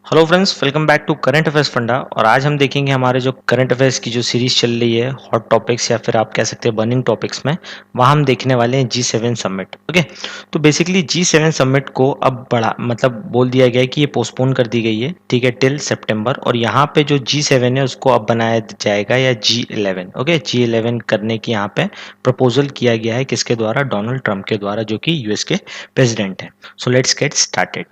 Hello friends, welcome back to current affairs funda. और आज हम देखेंगे हमारे जो करंट अफेयर्स की जो सीरीज चल रही है हॉट टॉपिक्स या फिर आप कह सकते हैं बर्निंग टॉपिक्स में। वहाँ हम देखने वाले हैं G7 समिट। ओके, तो बेसिकली G7 समिट को अब बड़ा मतलब बोल दिया गया है कि ये पोस्टपोन कर दी गई है, ठीक है, टिल सितंबर। और यहाँ पे जो G7 है उसको अब बनाया जाएगा या G11। ओके, G11 करने की यहाँ पे प्रपोजल किया गया है, किसके द्वारा? डोनाल्ड ट्रंप के द्वारा, जो कि यूएस के प्रेसिडेंट है। So let's get started.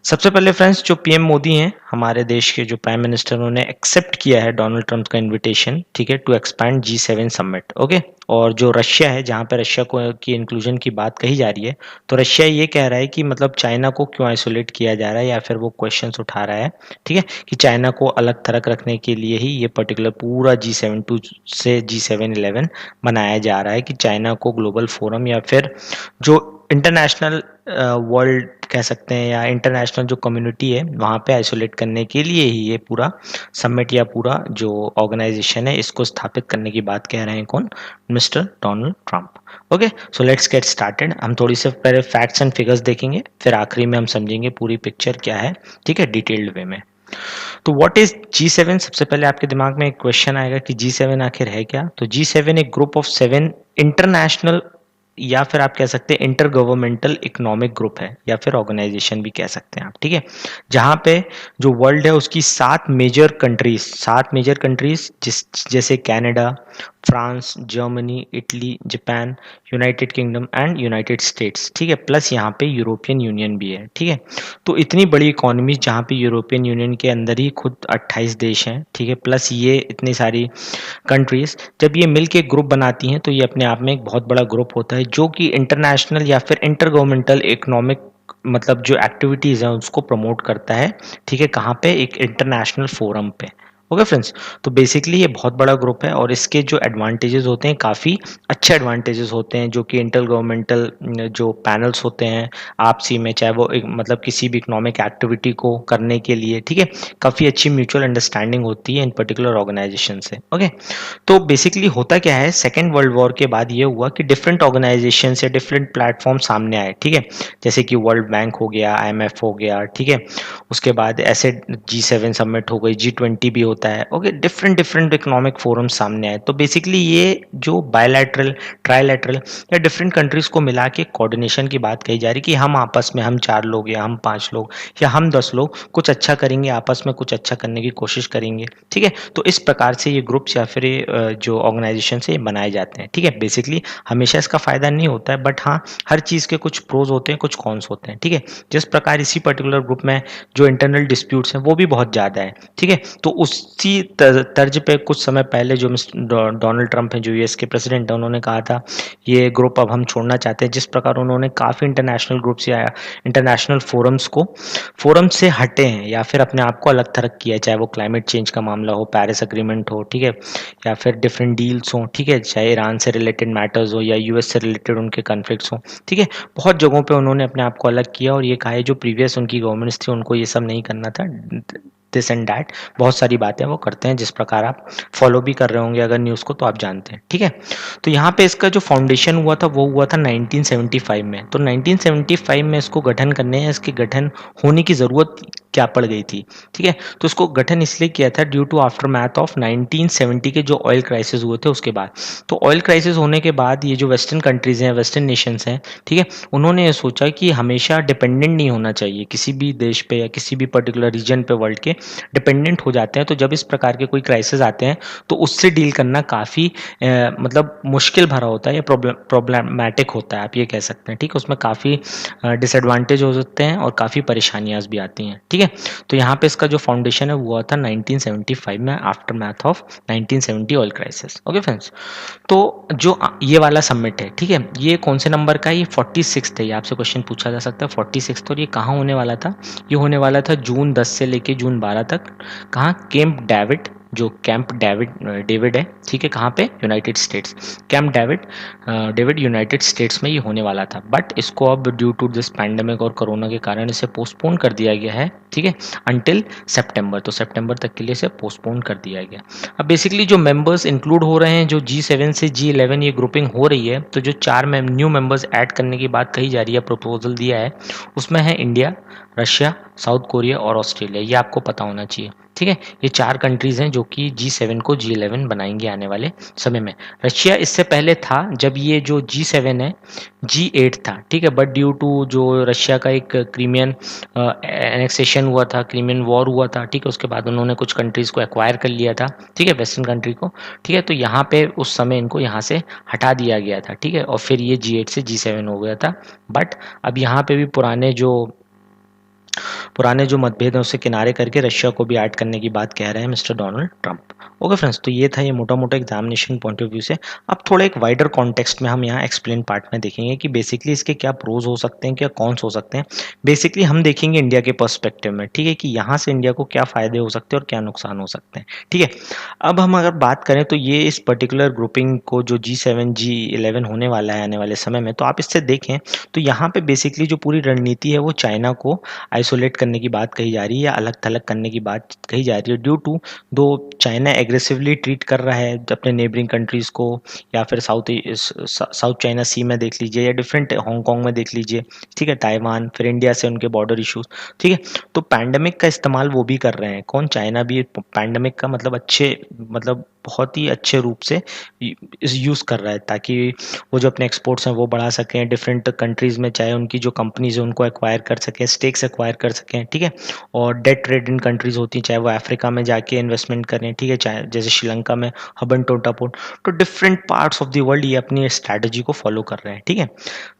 सबसे पहले फ्रेंड्स, जो पीएम मोदी हैं हमारे देश के, जो प्राइम मिनिस्टर, उन्होंने एक्सेप्ट किया है डोनाल्ड ट्रंप का इनविटेशन, ठीक है, to expand G7 summit. Okay, और जो रशिया है, जहाँ पे रशिया को की इंक्लूजन की बात कही जा रही है, तो रशिया ये कह रहा है कि मतलब चाइना को क्यों आइसोलेट किया जा रहा है, या फिर वो क्वेश्चंस उठा रहा है, ठीक है, कि चाइना को अलग थलग रखने के लिए ही ये पर्टिकुलर पूरा G7 टू से G7-11 बनाया जा रहा है, कि चाइना को ग्लोबल फोरम या फिर जो इंटरनेशनल वर्ल्ड कह सकते हैं या इंटरनेशनल जो कम्युनिटी है वहाँ पे आइसोलेट करने के लिए ही ये पूरा समिट या पूरा जो ऑर्गेनाइजेशन है इसको स्थापित करने की बात कह रहे हैं। कौन? Mister Donald Trump. Okay, so let's get started. हम थोड़ी से पहले फैक्ट्स एंड फिगर्स देखेंगे, फिर आखिरी में हम समझेंगे पूरी पिक्चर क्या है, ठीक है, डिटेल्ड वे में। तो व्हाट इज G7? सबसे पहले आपके दिमाग में एक क्वेश्चन आएगा कि G7 आखिर है क्या। तो G7 एक ग्रुप ऑफ 7 इंटरनेशनल या फिर आप कह सकते हैं इंटर गवर्नमेंटल इकोनॉमिक ग्रुप है, या फिर ऑर्गेनाइजेशन भी कह सकते हैं आप, ठीक है, जहां पे जो वर्ल्ड है उसकी 7 मेजर कंट्रीज जिस जैसे Canada, France, Germany, Italy, Japan, United kingdom and United states, ठीक है, प्लस यहाँ पे यूरोपियन यूनियन भी है, ठीक है। तो इतनी बड़ी इकोनॉमी जहाँ पे यूरोपियन यूनियन के अंदर ही खुद 28 देश हैं, ठीक है, प्लस ये इतनी सारी कंट्रीज जब ये मिल के ग्रुप बनाती हैं तो ये अपने आप में एक बहुत बड़ा ग्रुप होता है, जो कि इंटरनेशनल या फिर इंटर गवर्नमेंटल इकोनॉमिक मतलब जो एक्टिविटीज हैं उसको प्रमोट करता है, ठीक है, कहाँ पे? एक इंटरनेशनल फोरम पे। ओके फ्रेंड्स, तो बेसिकली ये बहुत बड़ा ग्रुप है और इसके जो एडवांटेजेस होते हैं काफ़ी अच्छे एडवांटेजेस होते हैं, जो कि इंटर गवर्नमेंटल जो पैनल्स होते हैं आपसी में, चाहे वो मतलब किसी भी इकोनॉमिक एक्टिविटी को करने के लिए, ठीक है, काफ़ी अच्छी म्यूचुअल अंडरस्टैंडिंग होती है इन पर्टिकुलर ऑर्गेनाइजेशन से। ओके, तो बेसिकली होता क्या है, सेकेंड वर्ल्ड वॉर के बाद ये हुआ कि डिफरेंट ऑर्गेनाइजेशन से डिफरेंट प्लेटफॉर्म सामने आए, ठीक है, जैसे कि वर्ल्ड बैंक हो गया, IMF हो गया, ठीक है, उसके बाद ऐसे G7 समिट हो गई, G20 भी होता है। Okay, different different economic forum सामने आए। तो बेसिकली ये जो बायलैटरल, ट्राइलैटरल या डिफरेंट कंट्रीज को मिला के कोऑर्डिनेशन की बात कही जा रही कि हम आपस में, हम 4 लोग या हम 5 लोग या हम 10 लोग कुछ अच्छा करेंगे, आपस में कुछ अच्छा करने की कोशिश करेंगे, ठीक है। तो इस प्रकार से ये ग्रुप्स या फिर ये जो ऑर्गेनाइजेशन से बनाए जाते हैं, ठीक है। बेसिकली हमेशा इसका फायदा नहीं होता है, बट हाँ, हर चीज़ के कुछ प्रोज होते हैं, कुछ कॉन्स होते हैं, ठीक है। जिस प्रकार इसी पर्टिकुलर ग्रुप में जो इंटरनल डिस्प्यूट्स हैं वो भी बहुत ज़्यादा है, ठीक है। तो उसी तर्ज पे कुछ समय पहले जो मिस्टर डोनाल्ड ट्रंप हैं, जो यूएस के प्रेसिडेंट हैं, उन्होंने कहा था ये ग्रुप अब हम छोड़ना चाहते हैं। जिस प्रकार उन्होंने काफ़ी इंटरनेशनल ग्रुप्स या इंटरनेशनल फोरम से हटे हैं या फिर अपने आप को अलग थलग किया है, चाहे वो क्लाइमेट चेंज का मामला हो, पेरिस अग्रीमेंट हो, ठीक है, या फिर डिफरेंट डील्स हो, ठीक है, चाहे ईरान से रिलेटेड मैटर्स हो या यूएस से रिलेटेड उनके कॉन्फ्लिक्ट्स हो, ठीक है, बहुत जगहों पे उन्होंने अपने आप को अलग किया और ये कहा है जो प्रीवियस उनकी गवर्नमेंट्स थी उनको ये सब नहीं करना था, दिस एंड दैट, बहुत सारी बातें वो करते हैं, जिस प्रकार आप फॉलो भी कर रहे होंगे अगर न्यूज़ को तो आप जानते हैं, ठीक है। तो यहाँ पे इसका जो फाउंडेशन हुआ था वो हुआ था 1975 में। तो 1975 में इसको गठन करने या इसके गठन होने की ज़रूरत क्या पड़ गई थी, ठीक है। तो इसको गठन इसलिए किया था due to aftermath of 1970 के जो ऑयल क्राइसिस हुए थे उसके बाद। तो ऑयल क्राइसिस होने के बाद ये जो वेस्टर्न कंट्रीज हैं, वेस्टर्न नेशंस हैं, ठीक है, उन्होंने ये सोचा कि हमेशा डिपेंडेंट नहीं होना चाहिए किसी भी देश पे या किसी भी पर्टिकुलर रीजन पे वर्ल्ड के, डिपेंडेंट हो जाते हैं तो जब इस प्रकार के कोई क्राइसिस आते हैं तो उससे डील करना काफ़ी मतलब मुश्किल भरा होता है या प्रॉब्लमैटिक होता है, आप ये कह सकते हैं, ठीक है। उसमें काफ़ी डिसएडवांटेज हो सकते हैं और काफ़ी परेशानियाँ भी आती हैं, ठीक है। तो यहाँ पे इसका जो फाउंडेशन है वो हुआ था 1975 में, after math of 1970 oil crisis. Okay friends, तो जो ये वाला समिट है, ठीक है, ये कौन से नंबर का है? ये 46 है। ये आपसे क्वेश्चन पूछा जा सकता है 46। और ये कहाँ होने वाला था? ये होने वाला था जून 10 से लेके जून 12 तक। कहाँ? कैंप डेविड, जो कैंप डेविड है, ठीक है, कहाँ पे? United states. Camp David United states में ये होने वाला था, बट इसको अब ड्यू टू दिस पैंडेमिक और कोरोना के कारण इसे पोस्टपोन कर दिया गया है, ठीक है, अंटिल सितंबर। तो सितंबर तक के लिए इसे पोस्टपोन कर दिया गया। अब बेसिकली जो मेंबर्स इंक्लूड हो रहे हैं, जो G7 से G11 ये ग्रुपिंग हो रही है, तो जो 4 न्यू मेंबर्स ऐड करने की बात कही जा रही है, प्रपोजल दिया है, उसमें है इंडिया, रशिया, साउथ कोरिया और ऑस्ट्रेलिया, ये आपको पता होना चाहिए। ठीक है, ये 4 कंट्रीज़ हैं जो कि G7 को G11 बनाएंगे आने वाले समय में। रशिया इससे पहले था, जब ये जो G7 है G8 था। ठीक है, बट ड्यू टू जो रशिया का एक क्रीमियन एनेक्सेशन हुआ था, क्रीमियन वॉर हुआ था, ठीक है, उसके बाद उन्होंने कुछ कंट्रीज़ को एक्वायर कर लिया था, ठीक है, वेस्टर्न कंट्री को। ठीक है, तो यहाँ पे उस समय इनको यहाँ से हटा दिया गया था। ठीक है, और फिर ये G8 से G7 हो गया था। बट अब यहाँ पे भी पुराने जो मतभेद हैं उससे किनारे करके रशिया को भी ऐड करने की बात कह रहे हैं mister Donald Trump. Okay friends, तो ये था ये मोटा मोटा एग्जामिनेशन पॉइंट ऑफ व्यू से। अब थोड़ा एक वाइडर कॉन्टेक्स्ट में हम यहाँ एक्सप्लेन पार्ट में देखेंगे कि बेसिकली इसके क्या प्रोज हो सकते हैं, क्या कॉन्स हो सकते हैं। बेसिकली हम देखेंगे इंडिया के पर्सपेक्टिव में, ठीक है, कि यहाँ से इंडिया को क्या फायदे हो सकते हैं और क्या नुकसान हो सकते हैं। ठीक है, अब हम अगर बात करें तो ये इस पर्टिकुलर ग्रुपिंग को जो G7 G11 होने वाला है आने वाले समय में, तो आप इससे देखें तो यहाँ पे बेसिकली जो पूरी रणनीति है वो चाइना को आइसोलेट करने की बात कही जा रही है या अलग थलग करने की बात कही जा रही है। ड्यू टू दो चाइना एग्रेसिवली ट्रीट कर रहा है अपने नेबरिंग कंट्रीज को, या फिर साउथ चाइना सी में देख लीजिए, या डिफरेंट हांगकांग में देख लीजिए, ठीक है, ताइवान, फिर इंडिया से उनके बॉर्डर इश्यूज। ठीक है, तो पैंडेमिक का इस्तेमाल वो भी कर रहे हैं, कौन, चाइना भी पैंडेमिक का मतलब बहुत ही अच्छे रूप से यूज़ कर रहा है, ताकि वो जो अपने एक्सपोर्ट्स हैं वो बढ़ा सकें डिफरेंट कंट्रीज़ में, चाहे उनकी जो कंपनीज है उनको एक्वायर कर सकें, स्टेक्स एक्वायर कर सकें। ठीक है, और डेट ट्रेडिंग कंट्रीज़ होती हैं, चाहे वो अफ्रीका में जाके इन्वेस्टमेंट करें, ठीक है, चाहे जैसे श्रीलंका में हबन टोटा पोर्ट। तो different parts of the world ये अपनी स्ट्रैटेजी को फॉलो कर रहे हैं। ठीक है,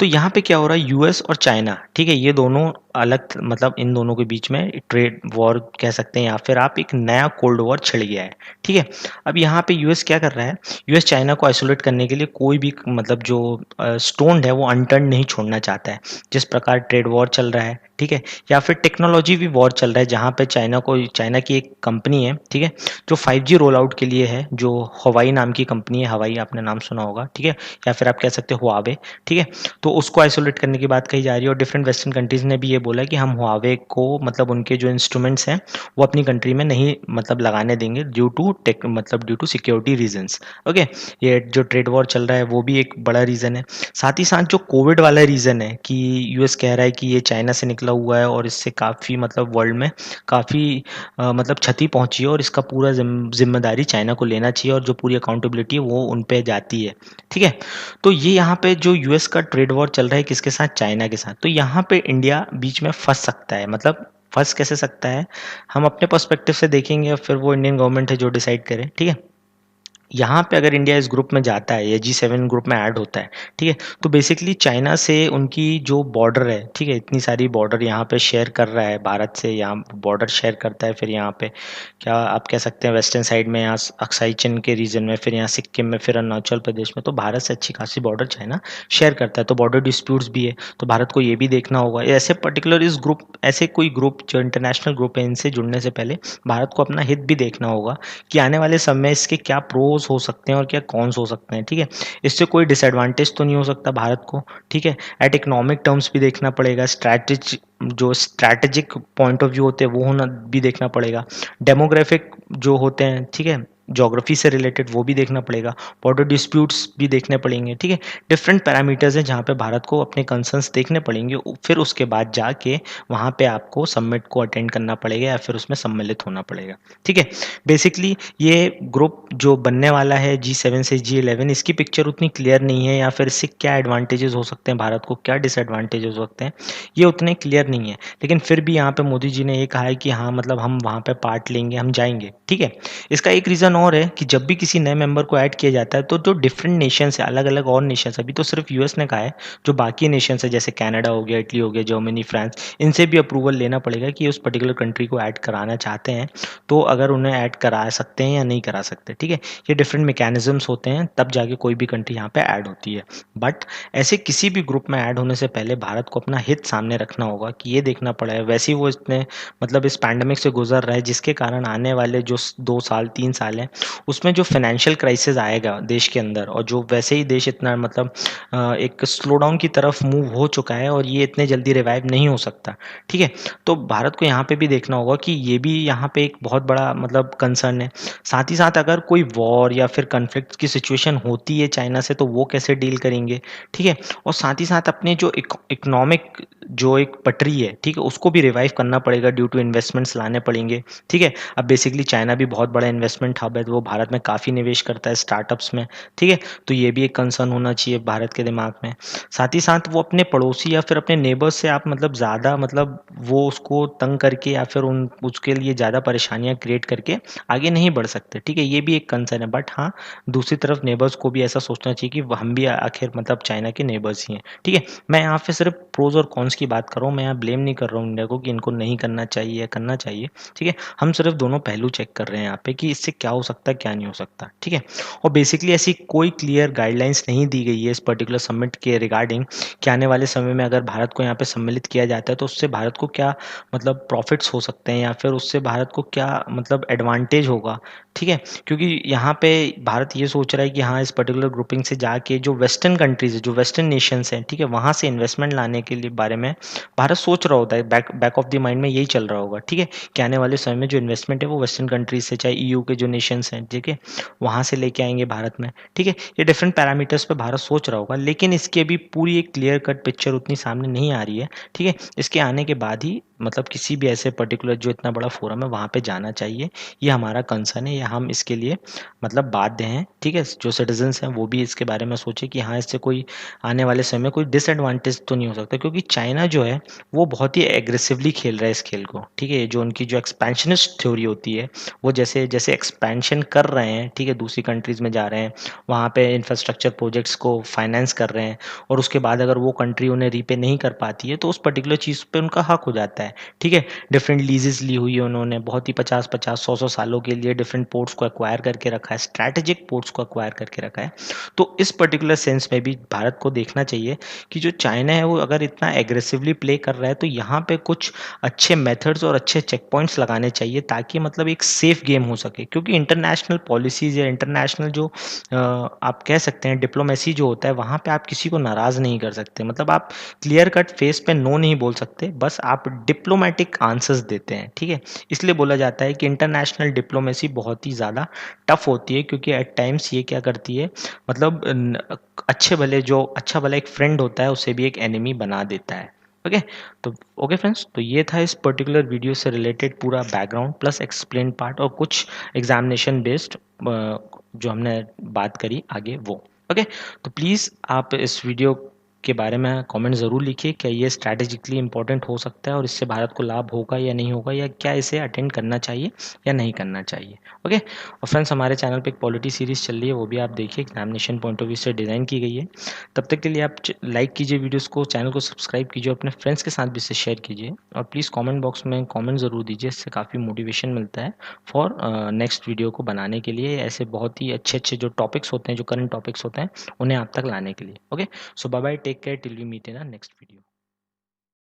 तो यहाँ पे क्या हो रहा है, यूएस और चाइना, ठीक है, ये दोनों अलग, मतलब इन दोनों के बीच में ट्रेड वॉर कह सकते हैं, या फिर आप एक नया कोल्ड वॉर छिड़ गया है। ठीक है, अब यहाँ पे यूएस क्या कर रहा है, यूएस चाइना को आइसोलेट करने के लिए कोई भी मतलब जो स्टोन है वो अनटर्न नहीं छोड़ना चाहता है। जिस प्रकार ट्रेड वॉर चल रहा है, ठीक है, या फिर टेक्नोलॉजी भी वॉर चल रहा है, जहाँ पे चाइना की एक कंपनी है, ठीक है, जो 5G रोल आउट के लिए है, जो हवाई नाम की कंपनी है, हवाई आपने नाम सुना होगा, ठीक है, या फिर आप कह सकते हो हुआवे। ठीक है, तो उसको आइसोलेट करने की बात कही जा रही है, और डिफरेंट वेस्टर्न कंट्रीज ने भी ये बोला कि हम हुआवे को मतलब उनके जो इंस्ट्रूमेंट्स हैं वो अपनी कंट्री में नहीं मतलब लगाने देंगे due to security reasons. Okay, ये जो ट्रेड वॉर चल रहा है वो भी एक बड़ा रीज़न है। साथ ही साथ जो कोविड वाला रीज़न है कि यूएस कह रहा है कि ये चाइना से निकला हुआ है और इससे काफ़ी मतलब वर्ल्ड में काफ़ी मतलब क्षति पहुंची है, और इसका पूरा जिम्मेदारी चाइना को लेना चाहिए, और जो पूरी अकाउंटेबिलिटी है वो उन पे जाती है। ठीक है, तो ये यहाँ पे जो यूएस का ट्रेड वॉर चल रहा है किसके साथ, चाइना के साथ, तो यहाँ पे इंडिया बीच में फंस सकता है। मतलब फंस कैसे सकता है, हम अपने पर्सपेक्टिव से देखेंगे, फिर वो इंडियन गवर्नमेंट है जो डिसाइड करे। ठीक है, यहाँ पे अगर इंडिया इस ग्रुप में जाता है या G7 ग्रुप में ऐड होता है, ठीक है, तो बेसिकली चाइना से उनकी जो बॉर्डर है, ठीक है, इतनी सारी बॉर्डर यहाँ पे शेयर कर रहा है भारत से, यहाँ बॉर्डर शेयर करता है, फिर यहाँ पे क्या आप कह सकते हैं वेस्टर्न साइड में, यहाँ अक्साई चिन के रीजन में, फिर यहाँ सिक्किम में, फिर अरुणाचल प्रदेश में, तो भारत से अच्छी खासी बॉर्डर चाइना शेयर करता है, तो बॉर्डर डिस्प्यूट्स भी है, तो भारत को ये भी देखना होगा। ऐसे पर्टिकुलर इस ग्रुप, ऐसे कोई ग्रुप जो इंटरनेशनल ग्रुप है, इनसे जुड़ने से पहले भारत को अपना हित भी देखना होगा कि आने वाले समय में इसके क्या प्रोज हो सकते हैं और क्या कॉन्स हो सकते हैं। ठीक है, इससे कोई डिसएडवांटेज तो नहीं हो सकता भारत को। ठीक है, एट इकोनॉमिक टर्म्स भी देखना पड़ेगा, स्ट्रैटेजिक पॉइंट ऑफ व्यू होते हैं वो होना भी देखना पड़ेगा, डेमोग्राफिक जो होते हैं, ठीक है, ज्योग्राफी से रिलेटेड वो भी देखना पड़ेगा, बॉर्डर डिस्प्यूट्स भी देखने पड़ेंगे। ठीक है, डिफरेंट पैरामीटर्स हैं जहाँ पे भारत को अपने कंसर्न्स देखने पड़ेंगे, फिर उसके बाद जाके वहाँ पे आपको समिट को अटेंड करना पड़ेगा या फिर उसमें सम्मिलित होना पड़ेगा। ठीक है, बेसिकली ये ग्रुप जो बनने वाला है G7 से G11, इसकी पिक्चर उतनी क्लियर नहीं है, या फिर इससे क्या एडवांटेजेस हो सकते हैं भारत को, क्या डिसएडवांटेजेस हो सकते हैं, ये उतने क्लियर नहीं है। लेकिन फिर भी यहाँ पे मोदी जी ने ये कहा है कि हाँ मतलब हम वहाँ पे पार्ट लेंगे, हम जाएंगे। ठीक है, इसका एक रीज़न और है कि जब भी किसी नए मेंबर को ऐड किया जाता है तो जो डिफरेंट नेशंस है, अलग अलग और नेशंस, अभी तो सिर्फ यूएस ने कहा है, जो बाकी नेशंस है जैसे कनाडा हो गया, इटली हो गया, जर्मनी, फ्रांस, इनसे भी अप्रूवल लेना पड़ेगा कि उस पर्टिकुलर कंट्री को ऐड कराना चाहते हैं, तो अगर उन्हें ऐड करा सकते हैं या नहीं करा सकते। ठीक है, ये डिफरेंट मैकेनिज्म्स होते हैं, तब जाके कोई भी कंट्री यहाँ पे ऐड होती है। बट ऐसे किसी भी ग्रुप में ऐड होने से पहले भारत को अपना हित सामने रखना होगा कि ये देखना पड़ेगा, वैसे ही वो इतने मतलब इस पैंडमिक से गुजर रहा है जिसके कारण आने वाले जो 2 साल 3 साल हैं है, उसमें जो फाइनेंशियल क्राइसिस आएगा देश के अंदर, और जो वैसे ही देश इतना मतलब एक स्लो डाउन की तरफ मूव हो चुका है और ये इतने जल्दी रिवाइव नहीं हो सकता, ठीक है। तो भारत को यहाँ पे भी देखना होगा कि ये भी यहाँ पे एक बहुत बड़ा मतलब कंसर्न है। साथ ही साथ अगर कोई वॉर या फिर कन्फ्लिक्ट की सिचुएशन होती है चाइना से, तो वो कैसे डील करेंगे, ठीक है। और साथ ही साथ अपने जो इकोनॉमिक जो एक पटरी है, ठीक है, उसको भी रिवाइव करना पड़ेगा, ड्यू टू इन्वेस्टमेंट्स लाने पड़ेंगे, ठीक है। अब बेसिकली चाइना भी बहुत बड़ा इन्वेस्टमेंट हब है, तो वो भारत में काफ़ी निवेश करता है स्टार्टअप्स में, ठीक है। तो ये भी एक कंसर्न होना चाहिए भारत के दिमाग में। साथ ही साथ वो अपने पड़ोसी या फिर अपने नेबर्स से आप मतलब ज़्यादा मतलब वो उसको तंग करके या फिर उन उसके लिए ज़्यादा परेशानियाँ क्रिएट करके आगे नहीं बढ़ सकते, ठीक है। ये भी एक कंसर्न है, बट हाँ, दूसरी तरफ नेबर्स को भी ऐसा सोचना चाहिए कि हम भी आखिर मतलब चाइना के नेबर्स ही हैं, ठीक है। मैं यहाँ पे सिर्फ प्रोज और कॉन्स की बात कर रहा हूँ, मैं यहाँ ब्लेम नहीं कर रहा हूँ इंडिया को कि इनको नहीं करना चाहिए या करना चाहिए, ठीक है। हम सिर्फ दोनों पहलू चेक कर रहे हैं यहाँ पे कि इससे क्या हो सकता है, क्या नहीं हो सकता, ठीक है। और बेसिकली ऐसी कोई क्लियर गाइडलाइंस नहीं दी गई है इस पर्टिकुलर समिट के रिगार्डिंग कि आने वाले समय में अगर भारत को यहाँ पे सम्मिलित किया जाता है तो उससे भारत को क्या मतलब प्रॉफिट्स हो सकते हैं या फिर उससे भारत को क्या मतलब एडवांटेज होगा, ठीक है। क्योंकि यहाँ पे भारत ये सोच रहा है कि हाँ, इस पर्टिकुलर ग्रुपिंग से जाके जो वेस्टर्न कंट्रीज है, जो वेस्टर्न नेशंस हैं, ठीक है, वहाँ से इन्वेस्टमेंट लाने के लिए बारे में भारत सोच रहा होता है, बैक ऑफ द माइंड में यही चल रहा होगा, ठीक है, कि आने वाले समय में जो इन्वेस्टमेंट है वो वेस्टर्न कंट्रीज से, चाहे ईयू के जो नेशंस हैं, ठीक है, वहाँ से लेके आएंगे भारत में, ठीक है। ये डिफरेंट पैरामीटर्स पे भारत सोच रहा होगा, लेकिन इसकी अभी पूरी एक क्लियर कट पिक्चर उतनी सामने नहीं आ रही है, ठीक है। इसके आने के बाद ही मतलब किसी भी ऐसे पर्टिकुलर जो इतना बड़ा फोरम है वहाँ पे जाना चाहिए, ये हमारा कंसर्न है, या हम इसके लिए मतलब बाध्य हैं, ठीक है। जो सिटीजन्स हैं वो भी इसके बारे में सोचे कि हाँ, इससे कोई आने वाले समय में कोई डिसएडवांटेज तो नहीं हो सकता, क्योंकि चाइना जो है वो बहुत ही एग्रेसिवली खेल रहा है इस खेल को, ठीक है। जो उनकी जो एक्सपेंशनिस्ट थ्योरी होती है, वो जैसे जैसे एक्सपेंशन कर रहे हैं, ठीक है, दूसरी कंट्रीज में जा रहे हैं, वहाँ पे इंफ्रास्ट्रक्चर प्रोजेक्ट्स को फाइनेंस कर रहे हैं, और उसके बाद अगर वो कंट्री उन्हें रीपे नहीं कर पाती है तो उस पर्टिकुलर चीज़ पे उनका हक हो जाता है, ठीक है। डिफरेंट लीजेस ली हुई है उन्होंने, बहुत ही 50-50 100-100 सालों के लिए डिफरेंट पोर्ट्स को एक्वायर करके रखा है, स्ट्रैटेजिक पोर्ट्स को एक्वायर करके रखा है। तो इस पर्टिकुलर सेंस में भी भारत को देखना चाहिए कि जो चाइना है वो अगर इतना एग्रेसिवली प्ले कर रहा है तो यहाँ पे कुछ अच्छे मेथड्स और अच्छे चेक पॉइंट्स लगाने चाहिए, ताकि मतलब एक सेफ गेम हो सके। क्योंकि इंटरनेशनल पॉलिसीज या इंटरनेशनल जो आप कह सकते हैं डिप्लोमेसी जो होता है, वहाँ पे आप किसी को नाराज़ नहीं कर सकते, मतलब आप क्लियर कट फेस पे नो नहीं बोल सकते, बस आप डिप्लोमेटिक आंसर्स देते हैं, ठीक है। इसलिए बोला जाता है कि इंटरनेशनल डिप्लोमेसी बहुत ही ज़्यादा टफ होती है, क्योंकि एट टाइम्स ये क्या करती है मतलब अच्छे भले जो अच्छा भला एक फ्रेंड होता है उसे भी एक एनिमी बना देता है। ओके, तो ओके फ्रेंड्स, तो ये था इस पर्टिकुलर वीडियो से रिलेटेड पूरा बैकग्राउंड प्लस एक्सप्लेन पार्ट और कुछ एग्जामिनेशन बेस्ड जो हमने बात करी आगे वो। ओके, तो प्लीज़ आप इस वीडियो के बारे में कमेंट ज़रूर लिखिए, क्या ये स्ट्रैटेजिकली इंपॉर्टेंट हो सकता है और इससे भारत को लाभ होगा या नहीं होगा, या क्या इसे अटेंड करना चाहिए या नहीं करना चाहिए। ओके, और फ्रेंड्स, हमारे चैनल पे एक पॉलिटी सीरीज़ चल रही है, वो भी आप देखिए, एग्जामिनेशन पॉइंट ऑफ व्यू से डिज़ाइन की गई है। तब तक के लिए आप लाइक कीजिए वीडियोज़ को, चैनल को सब्सक्राइब कीजिए, अपने फ्रेंड्स के साथ भी इसे शेयर कीजिए, और प्लीज़ कॉमेंट बॉक्स में कॉमेंट ज़रूर दीजिए, इससे काफ़ी मोटिवेशन मिलता है फॉर नेक्स्ट वीडियो को बनाने के लिए, ऐसे बहुत ही अच्छे अच्छे जो टॉपिक्स होते हैं, जो करंट टॉपिक्स होते हैं, उन्हें आप तक लाने के लिए। Okay, so bye bye, take care till we meet in our next video.